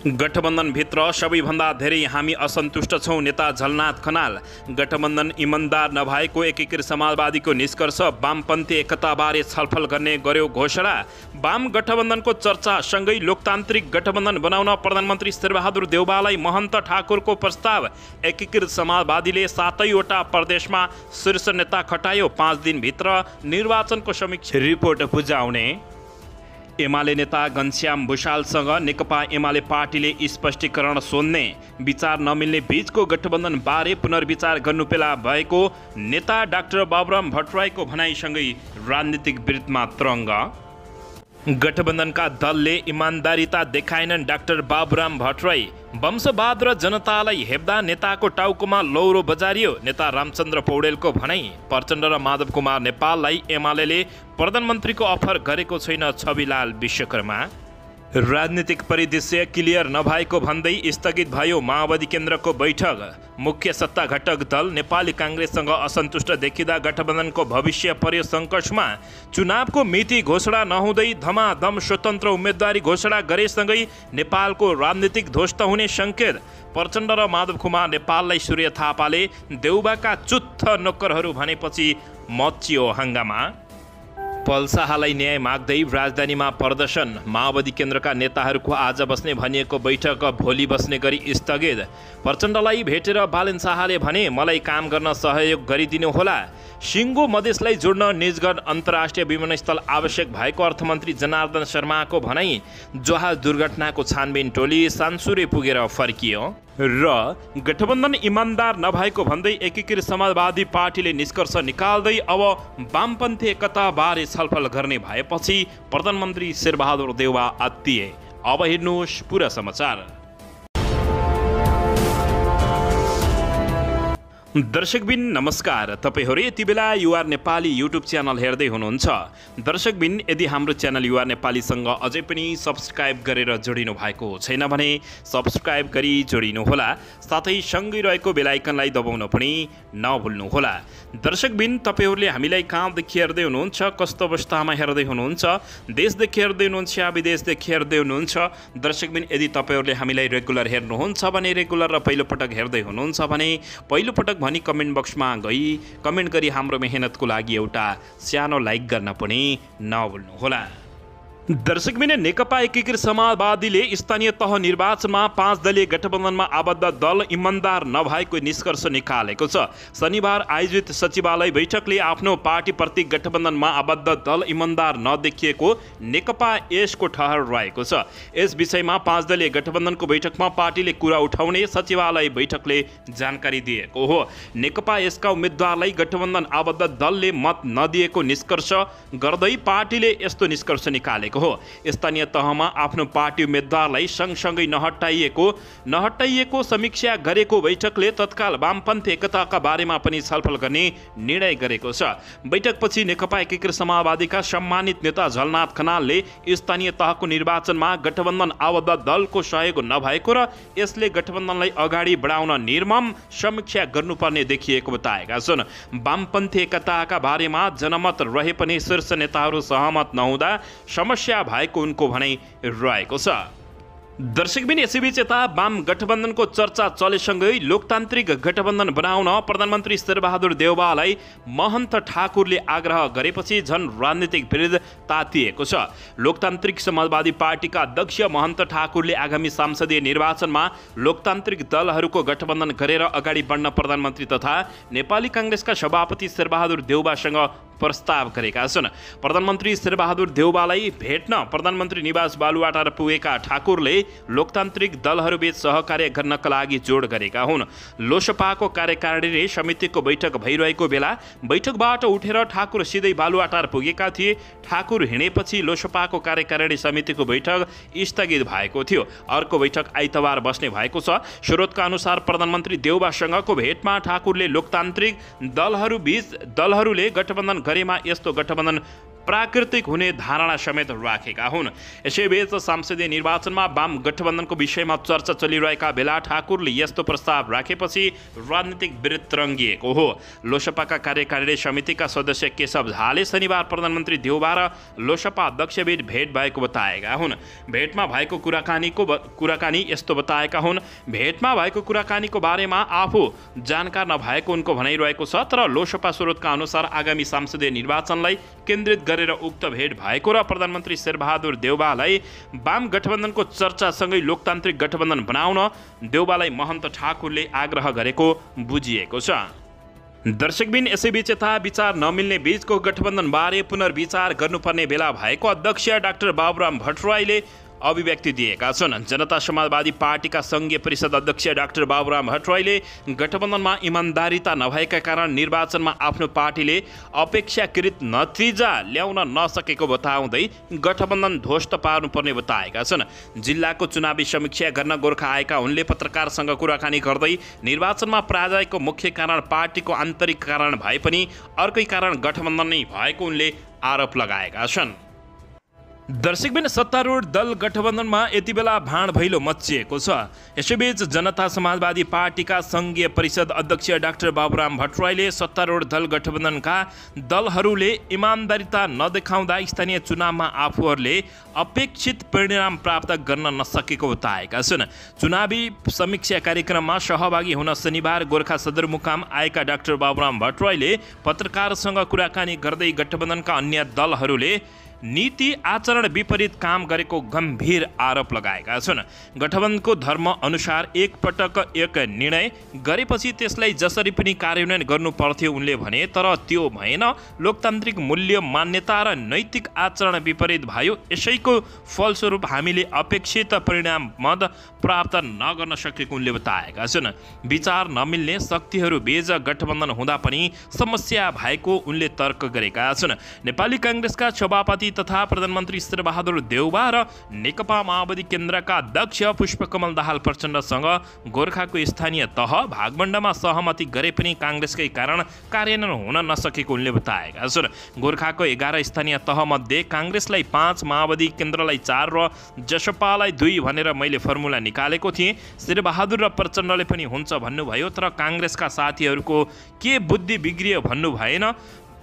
गठबन्धनभित्र सबैभन्दा धेरै हामी असन्तुष्ट छौँ नेता झलनाथ खनाल। गठबन्धन इमान्दार नभएको एकीकृत समाजवादीको निष्कर्ष वामपन्थी एकताबारे छलफल गर्ने गर्यो घोषणा। वाम गठबन्धनको चर्चासँगै लोकतान्त्रिक गठबन्धन बनाउन प्रधानमन्त्री शेरबहादुर देउवालाई महन्त ठाकुरको प्रस्ताव। एकीकृत समाजवादीले 7वटा प्रदेशमा शीर्ष नेता खटायो। 5 दिनभित्र निर्वाचनको समीक्षा रिपोर्ट बुझाउने। एमाले नेता घनश्याम भुषालसँग नेकपा एमाले पार्टीले स्पष्टीकरण सोध्ने। विचार नमिल्ने बीचको गठबन्धन बारे पुनर्विचार गर्नु पेला भएको नेता डाक्टर बाबुराम भट्टराईको भनाइसँगै राजनीतिक वृत्तमा तरङ्ग। गठबन्धनका दलले इमान्दारिता देखाएनन् डाक्टर बाबुराम भट्टराई। वंशवाद र जनतालाई हेप्दा नेताको टाउकोमा लौरो बजारियो नेता रामचन्द्र पौडेलको भनाई। प्रचण्ड र माधव कुमार नेपाललाई एमाले प्रधानमन्त्रीको अफर गरेको छैन छविलाल विश्वकर्मा। राजनीतिक परिदृश्य क्लियर नभएको भन्दै स्थगित भयो माओवादी केन्द्रको बैठक। मुख्य सत्ता घटक दल नेपाली काङ्ग्रेससँग असन्तुष्ट देखिँदा गठबन्धनको भविष्य पर्यो सङ्कटमा। चुनावको मिति घोषणा नहुँदै धमाधम स्वतन्त्र उम्मेदवारी घोषणा गरेसँगै नेपालको राजनीतिक ध्वस्त हुने सङ्केत। प्रचण्ड र माधव कुमार नेपाललाई सूर्य थापाले देउबाका चुत्थ नोकरहरू भनेपछि मचियो हङ्गामा। पल्साहालाई न्याय माग्दै राजधानीमा प्रदर्शन। माओवादी केन्द्रका नेताहरूको आज बस्ने भनिएको बैठक भोलि बस्ने गरी स्थगित। प्रचण्डलाई भेटेर बालेन शाहले भने मलाई काम गर्न सहयोग गरिदिनु होला। सिङ्गो मधेसलाई जोड्न निजगढ अन्तर्राष्ट्रिय विमानस्थल आवश्यक भएको अर्थमन्त्री जनार्दन शर्माको भनाई। जहाज दुर्घटनाको छानबिन टोली सान्सुरे पुगेर फर्कियो। र गठबन्धन इमान्दार नभएको भन्दै एकीकृत समाजवादी पार्टीले निष्कर्ष निकाल्दै अब वामपन्थी एकताबारे छलफल गर्ने भएपछि प्रधानमन्त्री शेरबहादुर देउवा आत्तिए। अब हेर्नुहोस् पुरा समाचार। दर्शकबिन नमस्कार। तपाईहरू यति बेला युआर नेपाली युट्युब च्यानल हेर्दै हुनुहुन्छ। दर्शकबिन यदि हाम्रो च्यानल युआर नेपालीसँग अझै पनि सब्सक्राइब गरेर जोडिनु भएको छैन भने सब्सक्राइब गरी जोडिनुहोला। साथै सँगै रहेको बेल आइकनलाई दबाउन पनि नभुल्नुहोला। दर्शकबिन तपाईहरूले हामीलाई कहाँदेखि हेर्दै हुनुहुन्छ, कस्तो अवस्थामा हेर्दै हुनुहुन्छ, देशदेखि हेर्दै हुनुहुन्छ या विदेशदेखि हेर्दै हुनुहुन्छ। दर्शकबिन यदि तपाईहरूले हामीलाई रेगुलर हेर्नुहुन्छ भने रेगुलर र पहिलोपटक हेर्दै हुनुहुन्छ भने पहिलोपटक भनी कमेन्ट बक्समा गई कमेन्ट गरी हाम्रो मेहनतको लागि एउटा सानो लाइक गर्न पनि नभुल्नुहोला। दर्शकबिन नेकपा एकीकृत समाजवादीले स्थानीय तह निर्वाचनमा 5 दलीय गठबन्धनमा आबद्ध दल इमान्दार नभएको निष्कर्ष निकालेको छ। शनिबार आयोजित सचिवालय बैठकले आफ्नो पार्टीप्रति गठबन्धनमा आबद्ध दल इमान्दार नदेखिएको नेकपा यसको ठहर रहेको छ। यस विषयमा 5 दलीय गठबन्धनको बैठकमा पार्टीले कुरा उठाउने सचिवालय बैठकले जानकारी दिएको हो। नेकपा यसका उम्मेद्वारलाई गठबन्धन आबद्ध दलले मत नदिएको निष्कर्ष गर्दै पार्टीले यस्तो निष्कर्ष निकालेको हो। स्थानीय तहमा आफ्नो पार्टी उम्मेद्वारलाई सँगसँगै नहटाइएको समीक्षा गरेको बैठकले तत्काल वामपन्थी एकताका बारेमा पनि छलफल गर्ने निर्णय गरेको छ। बैठकपछि नेकपा एकीकृत समाजवादीका सम्मानित नेता झलनाथ खनालले स्थानीय तहको निर्वाचनमा गठबन्धन आबद्ध दलको सहयोग नभएको र यसले गठबन्धनलाई अगाडि बढाउन निर्मम समीक्षा गर्नुपर्ने देखिएको बताएका छन्। वामपन्थी एकताका बारेमा जनमत रहे पनि शीर्ष नेताहरू सहमत नहुँदा समस्या भएको उनको भनाइ रहेको छ। दर्शकबिन यसैबीच यता वाम गठबन्धनको चर्चा चलेसँगै लोकतान्त्रिक गठबन्धन बनाउन प्रधानमन्त्री शेरबहादुर देउवालाई महन्त ठाकुरले आग्रह गरेपछि झन राजनीतिक विरोध तातिएको छ। लोकतान्त्रिक समाजवादी पार्टीका अध्यक्ष महन्त ठाकुरले आगामी संसदीय निर्वाचनमा लोकतान्त्रिक दलहरूको गठबन्धन गरेर अगाडि बढ्न प्रधानमन्त्री तथा नेपाली काङ्ग्रेसका सभापति शेरबहादुर देउवासँग प्रस्ताव गरेका छन्। प्रधानमन्त्री शेरबहादुर देउवालाई भेट्न प्रधानमन्त्री निवास बालुवाटार पुगेका ठाकुरले लोकतान्त्रिक दलहरूबीच सहकार्य गर्नका लागि जोड गरेका हुन्। लोसपाको कार्यकारिणी समितिको बैठक भइरहेको बेला बैठकबाट उठेर ठाकुर सिधै बालुवाटार पुगेका थिए। ठाकुर हिँडेपछि लोसपाको कार्यकारिणी समितिको बैठक स्थगित भएको थियो। अर्को बैठक आइतबार बस्ने भएको छ। स्रोतका अनुसार प्रधानमन्त्री देउवासँगको भेटमा ठाकुरले लोकतान्त्रिक दलहरूले गठबन्धन गरेमा यस्तो गठबन्धन प्राकृतिक हुने धारणा समेत राखेका हुन्। यसैबीच संसदीय निर्वाचनमा वाम गठबन्धनको विषयमा चर्चा चलिरहेका बेला ठाकुरले यस्तो प्रस्ताव राखेपछि राजनीतिक वृत्त रङ्गिएको हो। लोसपाका कार्यकारिणी समितिका सदस्य केशव झाले शनिबार प्रधानमन्त्री देउबा र लोसपा अध्यक्षबीच भेट भएको बताएका हुन्। भेटमा भएको कुराकानी यस्तो बताएका हुन्। भेटमा भएको कुराकानीको बारेमा आफू जानकार नभएको उनको भनाइरहेको छ, तर लोसपा स्रोतका अनुसार आगामी संसदीय निर्वाचनलाई केन्द्रित गरेर उक्त भेट भएको र प्रधानमन्त्री शेरबहादुर देउबालाई वाम गठबन्धनको चर्चासँगै लोकतान्त्रिक गठबन्धन बनाउन देउबालाई महन्त ठाकुरले आग्रह गरेको बुझिएको छ। दर्शकबिन यसैबीच यता विचार नमिल्ने बीचको गठबन्धनबारे पुनर्विचार गर्नुपर्ने बेला भएको अध्यक्ष डाक्टर बाबुराम भट्टराईले अभिव्यक्ति दिएका छन्। जनता समाजवादी पार्टीका सङ्घीय परिषद अध्यक्ष डाक्टर बाबुराम भट्टराईले गठबन्धनमा इमान्दारिता नभएका कारण निर्वाचनमा आफ्नो पार्टीले अपेक्षाकृत नतिजा ल्याउन नसकेको बताउँदै गठबन्धन ध्वस्त पार्नुपर्ने बताएका छन्। जिल्लाको चुनावी समीक्षा गर्न गोर्खा आएका उनले पत्रकारसँग कुराकानी गर्दै निर्वाचनमा पराजयको मुख्य कारण पार्टीको आन्तरिक कारण भए पनि अर्कै कारण गठबन्धन नै भएको उनले आरोप लगाएका छन्। दर्शकबिन सत्तारूढ दल गठबन्धनमा यति बेला भाँड भैलो मच्चिएको छ। यसैबीच जनता समाजवादी पार्टीका सङ्घीय परिषद अध्यक्ष डाक्टर बाबुराम भट्टराईले सत्तारूढ दल गठबन्धनका दलहरूले इमान्दारिता नदेखाउँदा स्थानीय चुनावमा आफूहरूले अपेक्षित परिणाम प्राप्त गर्न नसकेको बताएका छन्। चुनावी समीक्षा कार्यक्रममा सहभागी हुन शनिबार गोर्खा सदरमुकाम आएका डाक्टर बाबुराम भट्टराईले पत्रकारसँग कुराकानी गर्दै गठबन्धनका अन्य दलहरूले नीति आचरण विपरीत काम गरेको गम्भीर आरोप लगाएका छन्। गठबन्धनको धर्म अनुसार एक पटक एक निर्णय गरेपछि त्यसलाई जसरी पनि कार्यान्वयन गर्नुपर्थ्यो उनले भने, तर त्यो भएन। लोकतान्त्रिक मूल्य मान्यता र नैतिक आचरण विपरीत भयो। यसैको फलस्वरूप हामीले अपेक्षित परिणाम प्राप्त नगर्न सकेको उनले बताएका छन्। विचार नमिल्ने शक्तिहरू बीच गठबन्धन हुँदा पनि समस्या भएको उनले तर्क गरेका छन्। नेपाली काङ्ग्रेसका सभापति तथा प्रधानमन्त्री शेरबहादुर देउबा र नेकपा माओवादी केन्द्रका अध्यक्ष पुष्पकमल दाहाल प्रचण्डसँग गोर्खाको स्थानीय तह भागवण्डामा सहमति गरे पनि काङ्ग्रेसकै कारण कार्यान्वयन हुन नसकेको उनले बताएका छन्। गोर्खाको 11 स्थानीय तहमध्ये काङ्ग्रेसलाई 5, माओवादी केन्द्रलाई 4 र जसपालाई 2 भनेर मैले फर्मुला निकालेको थिएँ। शेरबहादुर र प्रचण्डले पनि हुन्छ भन्नुभयो, तर काङ्ग्रेसका साथीहरूको के बुद्धि बिग्रियो भन्नु भएन,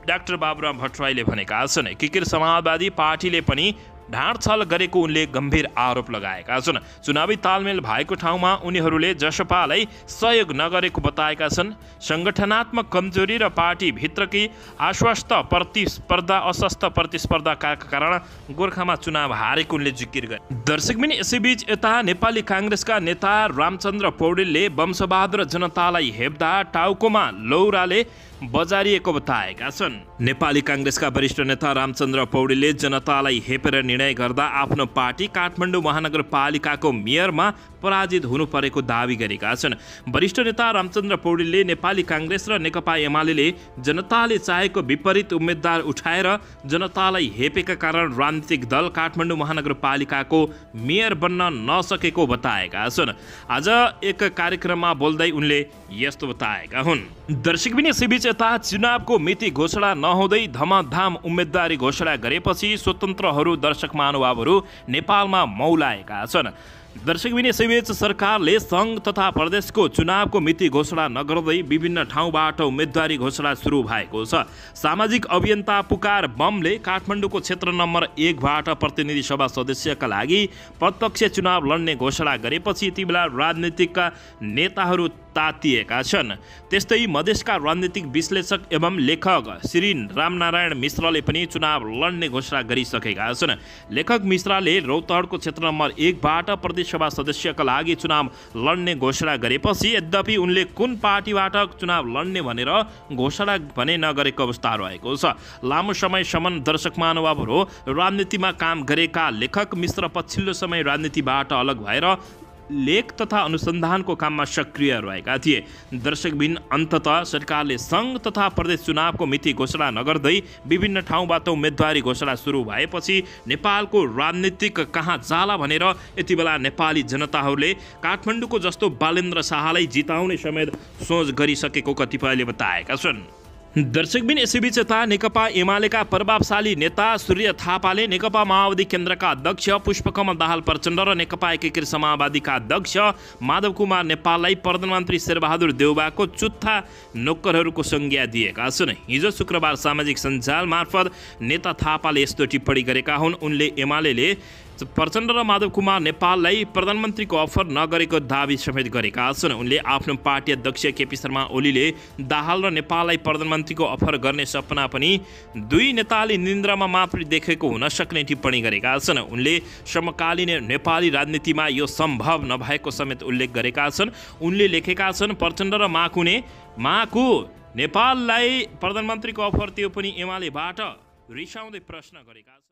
डाक्टर बाबुराम भट्टराईले भनेका छन्। एकीकृत समाजवादी पार्टीले पनि ढाँडछल गरेको उनले गम्भीर आरोप लगाएका छन्। चुनावी तालमेल भएको ठाउँमा उनीहरूले जसपालाई सहयोग नगरेको बताएका छन्। सङ्गठनात्मक कमजोरी र पार्टीभित्रकै अस्वस्थ प्रतिस्पर्धाका कारण गोर्खामा चुनाव हारेको उनले जिकिर गरे। दर्शकबिन यसैबीच यता नेपाली काङ्ग्रेसका नेता रामचन्द्र पौडेलले वंशबहादुर जनतालाई हेप्दा टाउकोमा लौराले बजारिएको बताएका छन्। नेपाली काङ्ग्रेसका वरिष्ठ नेता रामचन्द्र पौडेलले जनतालाई हेपेर निर्णय गर्दा आफ्नो पार्टी काठमाडौँ महानगरपालिकाको मेयरमा पराजित हुनु परेको दावी गरेका छन्। वरिष्ठ नेता रामचन्द्र पौडेलले नेपाली काङ्ग्रेस र नेकपा एमाले जनताले चाहेको विपरीत उम्मेद्वार उठाएर जनतालाई हेपेका कारण राजनीतिक दल काठमाडौँ महानगरपालिकाको मेयर बन्न नसकेको बताएका छन्। आज एक कार्यक्रममा बोल्दै उनले यस्तो बताएका हुन्। दर्शकबिन यसैबीच यता चुनावको मिति घोषणा नहुँदै धमाधम उम्मेदवारी घोषणा गरेपछि स्वतन्त्रहरू दर्शक महानुभावहरू नेपालमा मौलाएका छन्। दर्शकबिन यसैबीच सरकारले सङ्घ तथा प्रदेशको चुनावको मिति घोषणा नगर्दै विभिन्न ठाउँबाट उम्मेदवारी घोषणा सुरु भएको छ। सामाजिक अभियन्ता पुकार बमले काठमाडौँको क्षेत्र नम्बर 1बाट प्रतिनिधि सभा सदस्यका लागि प्रत्यक्ष चुनाव लड्ने घोषणा गरेपछि यति बेला राजनीतिक नेताहरू तातिएका छन्। त्यस्तै मधेसका राजनीतिक विश्लेषक एवं लेखक श्री रामनारायण मिश्रले पनि चुनाव लड्ने घोषणा गरिसकेका छन्। लेखक मिश्रले रौतहटको क्षेत्र नम्बर 1बाट प्रदेशसभा सदस्यका लागि चुनाव लड्ने घोषणा गरेपछि यद्यपि उनले कुन पार्टीबाट चुनाव लड्ने भनेर घोषणा भने नगरेको अवस्था रहेको छ। लामो समयसम्म दर्शक महानुभावहरू राजनीतिमा काम गरेका लेखक मिश्र पछिल्लो समय राजनीतिबाट अलग भएर लेख तथा अनुसन्धानको काममा सक्रिय रहेका थिए। दर्शकबिन अन्ततः सरकारले सङ्घ तथा प्रदेश चुनावको मिति घोषणा नगर्दै विभिन्न ठाउँबाट उम्मेदवारी घोषणा सुरु भएपछि नेपालको राजनीतिक कहाँ जाला भनेर यति बेला नेपाली जनताहरूले काठमाडौँको जस्तो बालेन्द्र शाहलाई जिताउने समेत सोच गरिसकेको कतिपयले बताएका छन्। दर्शकबिन यसैबीच यता नेकपा एमालेका प्रभावशाली नेता सूर्य थापाले नेकपा माओवादी केन्द्रका अध्यक्ष पुष्पकमल दाहाल प्रचण्ड र नेकपा एकीकृत समाजवादीका अध्यक्ष माधव कुमार नेपाललाई प्रधानमन्त्री शेरबहादुर देउवाको चुत्था नोक्करहरूको संज्ञा दिएका छन्। हिजो शुक्रबार सामाजिक सञ्जाल मार्फत नेता थापाले यस्तो टिप्पणी गरेका हुन्। उनले एमाले प्रचण्ड र माधव कुमार नेपाललाई प्रधानमन्त्रीको अफर नगरेको दाबी समेत गरेका छन्। उनले आफ्नो पार्टी अध्यक्ष केपी शर्मा ओलीले दाहाल र नेपाललाई प्रधानमन्त्रीको अफर गर्ने सपना पनि दुई नेताले निन्द्रामा मात्र देखेको हुन सक्ने टिप्पणी गरेका छन्। उनले समकालीन नेपाली राजनीतिमा यो सम्भव नभएको समेत उल्लेख गरेका छन्। उनले लेखेका छन्, प्रचण्ड र माकु नेपाललाई प्रधानमन्त्रीको अफर त्यो पनि एमालेबाट रिसाउँदै प्रश्न गरेका छन्।